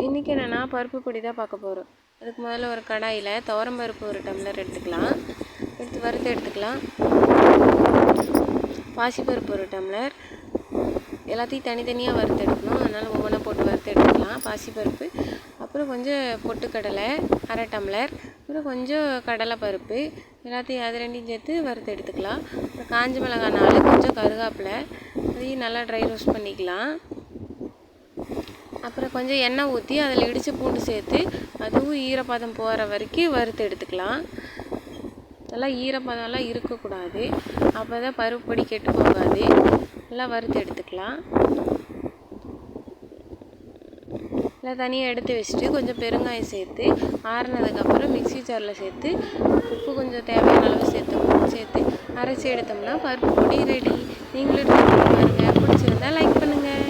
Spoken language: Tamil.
இன்றைக்கி என்னென்னா பருப்பு பொடி தான் பார்க்க போகிறோம். அதுக்கு முதல்ல ஒரு கடாயில் துவரம்பருப்பு ஒரு டம்ளர் எடுத்துக்கலாம், எடுத்து வறுத்து எடுத்துக்கலாம். பாசிப்பருப்பு ஒரு டம்ளர், எல்லாத்தையும் தனித்தனியாக வறுத்து எடுக்கணும், அதனால் ஒவ்வொன்றா போட்டு வறுத்து எடுத்துக்கலாம். பாசிப்பருப்பு, அப்புறம் கொஞ்சம் பொட்டுக்கடலை அரை டம்ளர், அப்புறம் கொஞ்சம் கடலைப்பருப்பு, எல்லாத்தையும் அது ரெண்டையும் சேர்த்து வறுத்து எடுத்துக்கலாம். அப்புறம் காஞ்ச மிளகாய் 4, கொஞ்சம் கருவேப்பிலை, அதையும் நல்லா ட்ரை ரோஸ்ட் பண்ணிக்கலாம். அப்புறம் கொஞ்சம் எண்ணெய் ஊற்றி அதில் இடித்த பூண்டு சேர்த்து அதுவும் ஈரப்பதம் போகிற வரைக்கும் வறுத்து எடுத்துக்கலாம். நல்லா ஈரப்பதம்லாம் இருக்கக்கூடாது, அப்போ தான் பருப்பு பொடி கெட்டு போகாது. நல்லா வறுத்து எடுத்துக்கலாம். எல்லாம் தனியாக எடுத்து வச்சுட்டு கொஞ்சம் பெருங்காயம் சேர்த்து ஆறுனதுக்கப்புறம் மிக்ஸி ஜாரில் சேர்த்து உப்பு கொஞ்சம் தேவையான அளவு சேர்த்து அரைச்சி எடுத்தோம்னா பருப்பு பொடி ரெடி. நீங்களும் ட்ரை பண்ணி பாருங்கள். பிடிச்சிருந்தா லைக் பண்ணுங்கள்.